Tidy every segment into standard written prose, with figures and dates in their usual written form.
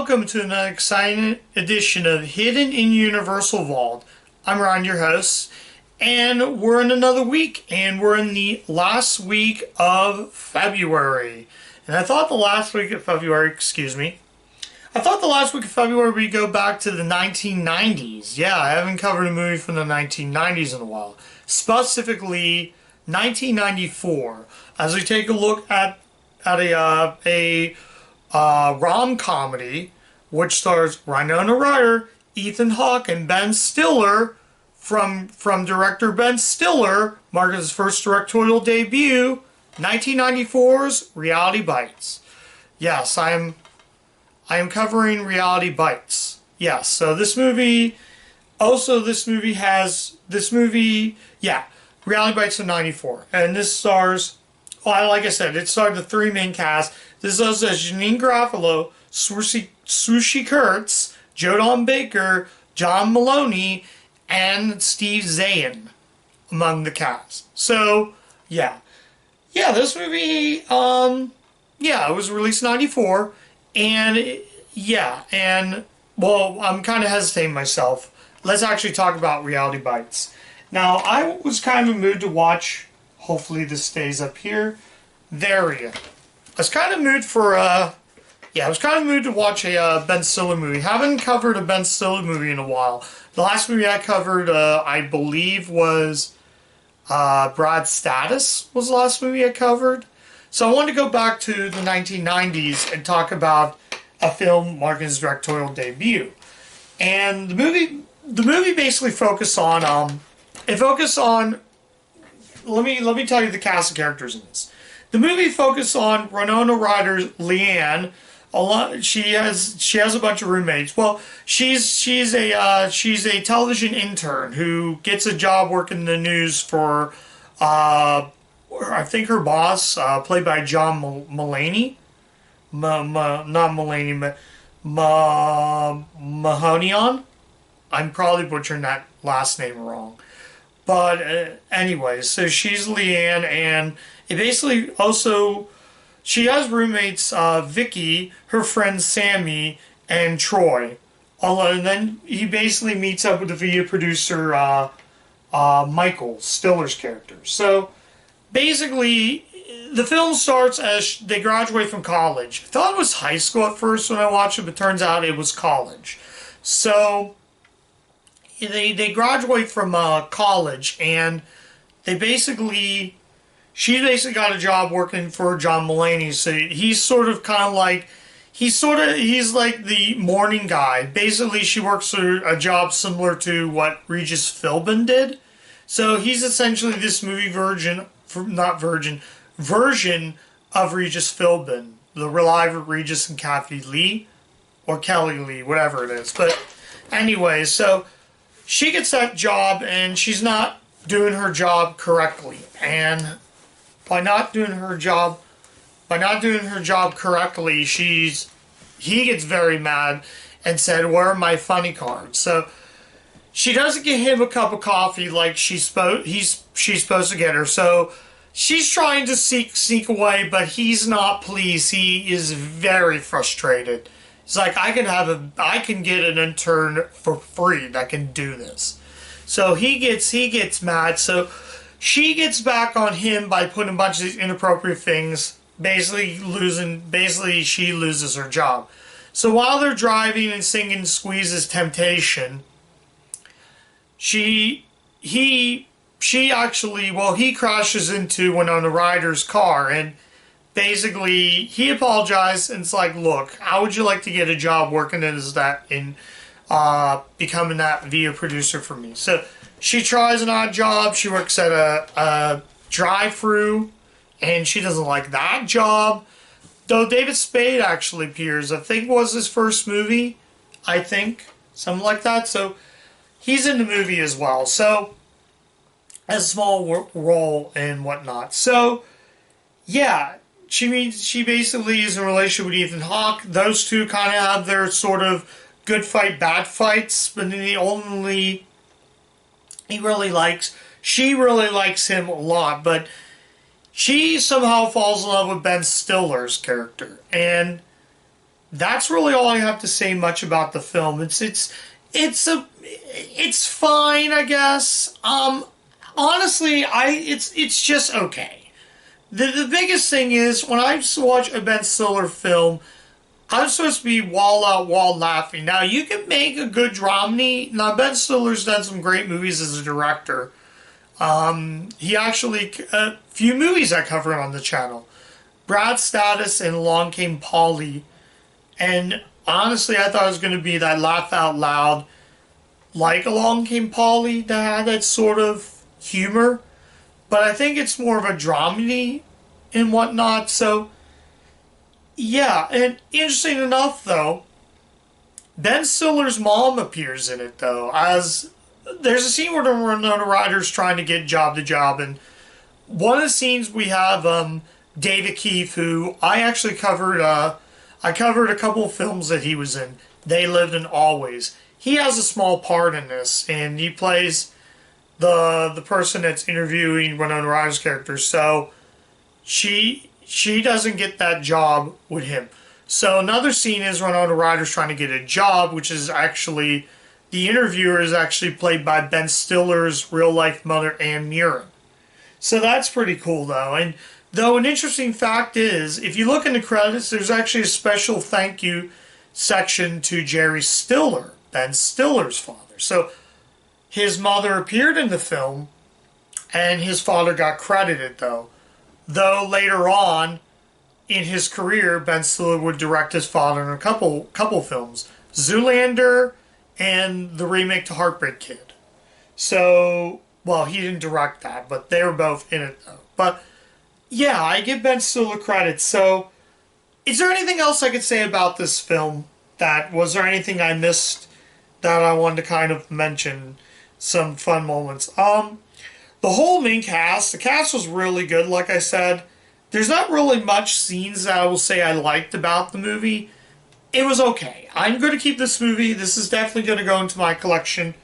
welcome to an exciting edition of Hidden in Universal Vault. I'm Ron, your host, and we're in another week, and we're in the last week of February. And I thought the last week of February, we go back to the 1990s. Yeah, I haven't covered a movie from the 1990s in a while. Specifically, 1994. As we take a look at a rom-comedy, which stars Winona Ryder, Ethan Hawke, and Ben Stiller, from director Ben Stiller, marking his first directorial debut, 1994's Reality Bites. Yes, I am covering Reality Bites. Yes, so this movie Reality Bites in 94. And this stars, well, like I said, it starred the three main cast. This also has Janeane Garofalo, Swooshie Kurtz, Jodan Baker, John Maloney, and Steve Zahn among the cast. So, yeah, this movie, it was released in 94, and, I'm kind of hesitating myself. Let's actually talk about Reality Bites. Now, I was kind of in a mood to watch, hopefully this stays up here, there we go. I was kind of in the mood to watch a Ben Stiller movie. Haven't covered a Ben Stiller movie in a while. The last movie I covered, I believe, was Brad Status was the last movie I covered. So I wanted to go back to the 1990s and talk about a film marking his directorial debut. And the movie basically focused on let me tell you the cast of characters in this. The movie focused on Winona Ryder's Leanne. She has a bunch of roommates. Well, she's a television intern who gets a job working in the news for I think her boss, played by John Mulaney, not Mulaney, but Mahonian. I'm probably butchering that last name wrong. But anyway, so she's Leanne, and it basically also, she has roommates, Vicky, her friend Sammy, and Troy. And then he basically meets up with the video producer, Michael, Stiller's character. So basically, the film starts as they graduate from college. I thought it was high school at first when I watched it, but turns out it was college. So they graduate from college, and she basically got a job working for John Mulaney. So he's like the morning guy. Basically, she works a job similar to what Regis Philbin did. So he's essentially this movie version of Regis Philbin, the reliable Regis and Kathy Lee, or Kelly Lee, whatever it is. But anyway, so she gets that job, and she's not doing her job correctly. And by not doing her job correctly, he gets very mad and said, "Where are my funny cards?" So she doesn't get him a cup of coffee like she's supposed to get her. So she's trying to sneak away, but he's not pleased. He is very frustrated. He's like, I can get an intern for free that can do this. So he gets mad. So she gets back on him by putting a bunch of these inappropriate things. Basically, she loses her job. So while they're driving and singing "Squeeze's Temptation," he crashes into Winona Ryder's car, and basically he apologized and it's like, "Look, how would you like to get a job working becoming that video producer for me?" So she tries an odd job. She works at a drive-through, and she doesn't like that job. Though David Spade actually appears. I think it was his first movie. Something like that. So he's in the movie as well. So has a small role and whatnot. So yeah, she basically is in a relationship with Ethan Hawke. Those two kind of have their sort of good fight, bad fights, but she really likes him a lot, but she somehow falls in love with Ben Stiller's character. And that's really all I have to say much about the film. It's fine, I guess. Honestly, it's just okay. The biggest thing is when I watch a Ben Stiller film, I'm supposed to be wall out wall laughing. Now you can make a good dramedy. Now Ben Stiller's done some great movies as a director. He actually a few movies I covered on the channel. Brad Status and Along Came Polly. And honestly, I thought it was going to be that laugh out loud, like Along Came Polly, that had that sort of humor. But I think it's more of a dramedy and whatnot. So, yeah. And interesting enough, though, Ben Stiller's mom appears in it, though. As there's a scene where the Winona Ryder's trying to get job to job. And one of the scenes we have David Keefe, who I actually covered. I covered a couple of films that he was in. They Lived in Always. He has a small part in this, and he plays the person that's interviewing Winona Ryder's character. So she doesn't get that job with him. So another scene is Winona Ryder's trying to get a job, which is actually the interviewer is actually played by Ben Stiller's real life mother, Anne Mirren. So that's pretty cool, though. And though an interesting fact is, if you look in the credits, there's actually a special thank you section to Jerry Stiller, Ben Stiller's father. So his mother appeared in the film, and his father got credited, though. Though later on in his career, Ben Stiller would direct his father in a couple films, Zoolander and the remake to Heartbreak Kid. So, well, he didn't direct that, but they were both in it, though. But yeah, I give Ben Stiller credit. So, is there anything else I could say about this film? Was there anything I missed that I wanted to kind of mention? Some fun moments. The whole main cast, the cast was really good, like I said. There's not really much scenes that I will say I liked about the movie. It was okay. I'm going to keep this movie. This is definitely going to go into my collection.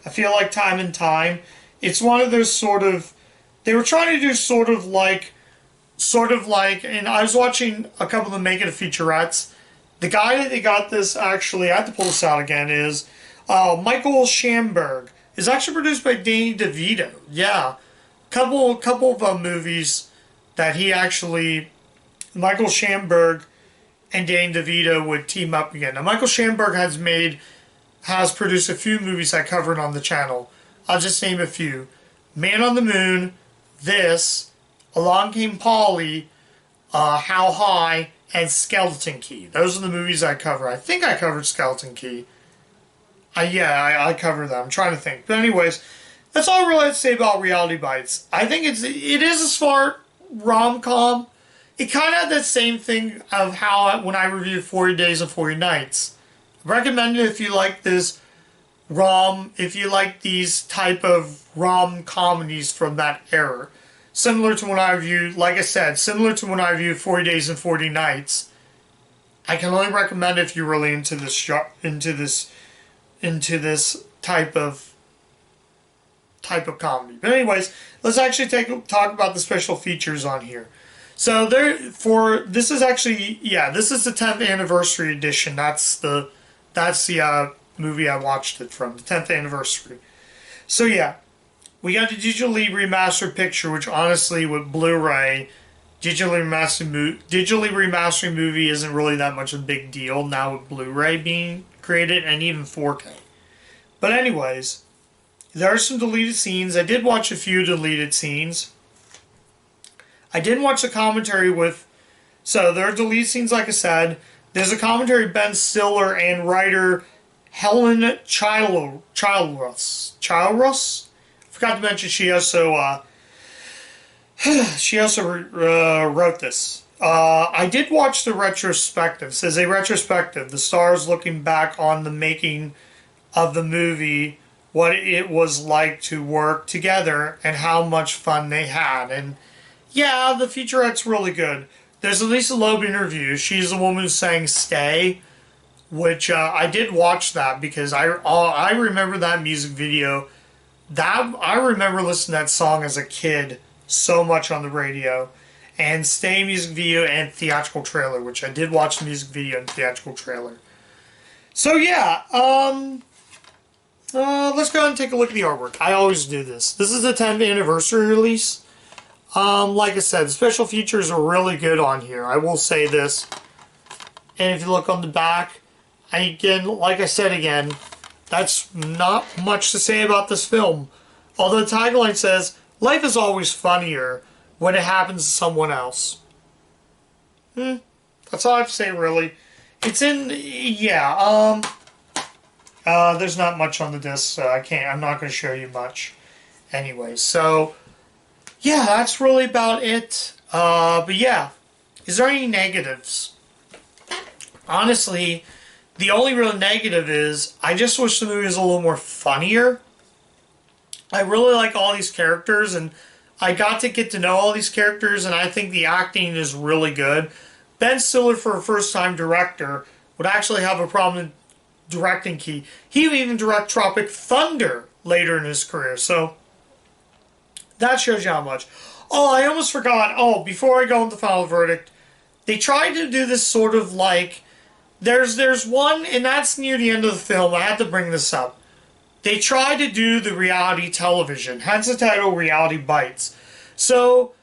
I feel like time and time. It's one of those sort of... They were trying to do sort of like, and I was watching a couple of them making a featurettes. The guy that they got this, actually, I have to pull this out again, is Michael Shamberg. It's actually produced by Danny DeVito. Yeah. Couple of movies that he actually, Michael Shamberg and Danny DeVito would team up again. Now, Michael Shamberg has produced a few movies I covered on the channel. I'll just name a few. Man on the Moon, this, Along Came Polly, How High, and Skeleton Key. Those are the movies I cover. I think I covered Skeleton Key. I covered that. I'm trying to think. But anyways, that's all I really have to say about Reality Bites. I think it is a smart rom-com. It kind of had that same thing of how when I reviewed 40 Days and 40 Nights. I recommend it if you like this if you like these type of rom comedies from that era. Similar to when I reviewed, like I said, similar to when I reviewed 40 Days and 40 Nights. I can only recommend it if you're really into this type of comedy. But anyways, let's actually talk about the special features on here. So this is the 10th anniversary edition. That's the movie I watched it from, the 10th anniversary. So yeah, we got the digitally remastered picture, which honestly with Blu-ray, digitally remastering movie isn't really that much of a big deal now with Blu-ray being created and even 4K. But anyways, there are some deleted scenes. I did watch a few deleted scenes. I didn't watch the commentary so there are deleted scenes, like I said. There's a commentary Ben Stiller and writer Helen Childress. I forgot to mention she also wrote this. I did watch the retrospective. It says a retrospective. The stars looking back on the making of the movie, what it was like to work together, and how much fun they had. And yeah, the featurette's really good. There's a Lisa Loeb interview. She's the woman who sang "Stay," which I did watch that because I remember that music video. I remember listening to that song as a kid so much on the radio. and Stay music video and theatrical trailer, which I did watch the music video and theatrical trailer. So yeah, let's go ahead and take a look at the artwork. I always do this. This is the 10th anniversary release. Like I said, the special features are really good on here. I will say this. And if you look on the back, like I said again, that's not much to say about this film. Although the tagline says, "Life is always funnier when it happens to someone else." That's all I have to say, really. It's in, there's not much on the disc, so I'm not going to show you much. Anyway, so, yeah, that's really about it. But yeah, is there any negatives? Honestly, the only real negative is, I just wish the movie was a little more funnier. I really like all these characters, and I got to get to know all these characters, and I think the acting is really good. Ben Stiller, for a first-time director, would actually have a prominent directing key. He would even direct Tropic Thunder later in his career, so that shows you how much. Oh, I almost forgot. Oh, before I go into the final verdict, they tried to do this sort of like, there's one, and that's near the end of the film. I had to bring this up. They tried to do the reality television, hence the title Reality Bites. So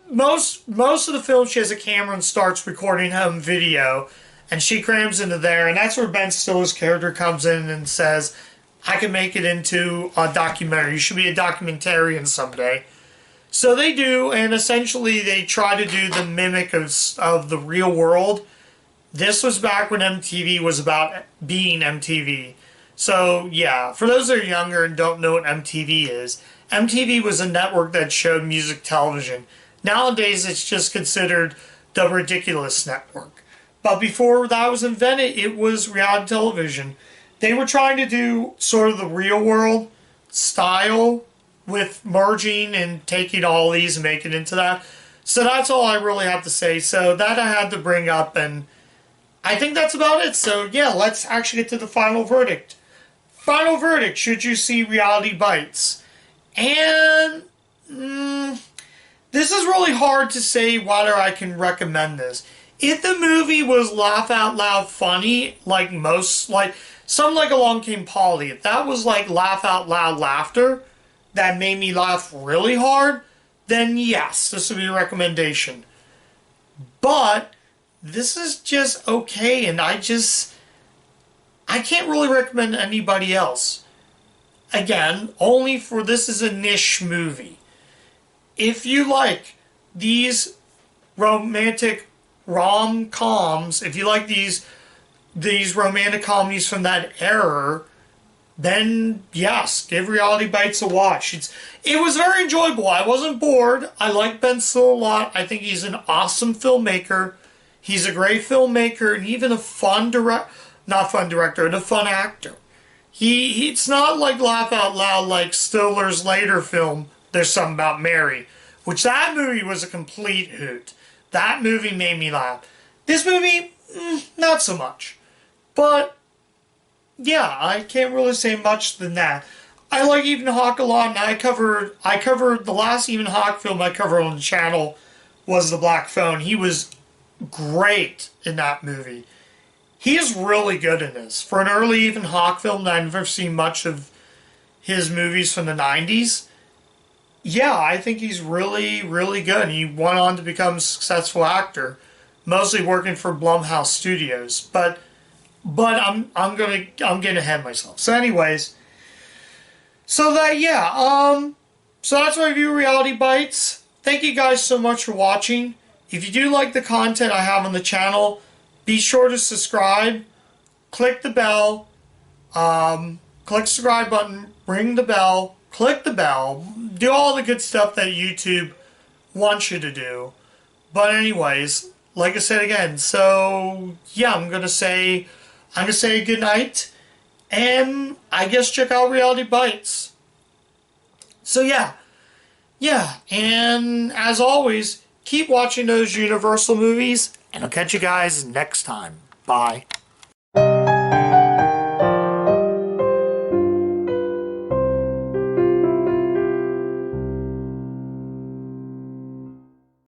most of the film, she has a camera and starts recording home video, and she crams into there, and that's where Ben Stiller's character comes in and says, "I can make it into a documentary. You should be a documentarian someday." So they do, and essentially they try to do the mimic of the real world. This was back when MTV was about being MTV. So, yeah, for those that are younger and don't know what MTV is, MTV was a network that showed music television. Nowadays, it's just considered the Ridiculous Network. But before that was invented, it was reality television. They were trying to do sort of the real world style with merging and taking all these and making it into that. So that's all I really have to say. So that I had to bring up, and I think that's about it. So yeah, let's actually get to the final verdict. Final verdict, should you see Reality Bites? And this is really hard to say whether I can recommend this. If the movie was laugh out loud funny, like some like Along Came Polly, if that was like laugh out loud laughter that made me laugh really hard, then yes, this would be a recommendation. But this is just okay, and I can't really recommend anybody else. Again, only for this is a niche movie. If you like these romantic rom-coms, if you like these romantic comedies from that era, then yes, give Reality Bites a watch. It was very enjoyable. I wasn't bored. I like Ben Stiller a lot. I think he's an awesome filmmaker. He's a great filmmaker and even a fun director and a fun actor. It's not like laugh out loud like Stiller's later film, There's Something About Mary, which that movie was a complete hoot. That movie made me laugh. This movie, not so much. But, yeah, I can't really say much than that. I like Ethan Hawke a lot, and I covered the last Ethan Hawke film I covered on the channel was The Black Phone. He was great in that movie. He is really good in this. For an early Ethan Hawke film that I've never seen much of his movies from the 90s, yeah, I think he's really, really good. He went on to become a successful actor, mostly working for Blumhouse Studios. But I'm getting ahead of myself. So anyways, so that's my review of Reality Bites. Thank you guys so much for watching. If you do like the content I have on the channel, be sure to subscribe, click the bell, click the subscribe button, ring the bell, click the bell, do all the good stuff that YouTube wants you to do. But anyways, like I said again, so yeah, I'm gonna say good night, and I guess check out Reality Bites. So yeah, and as always, keep watching those Universal movies, and I'll catch you guys next time. Bye.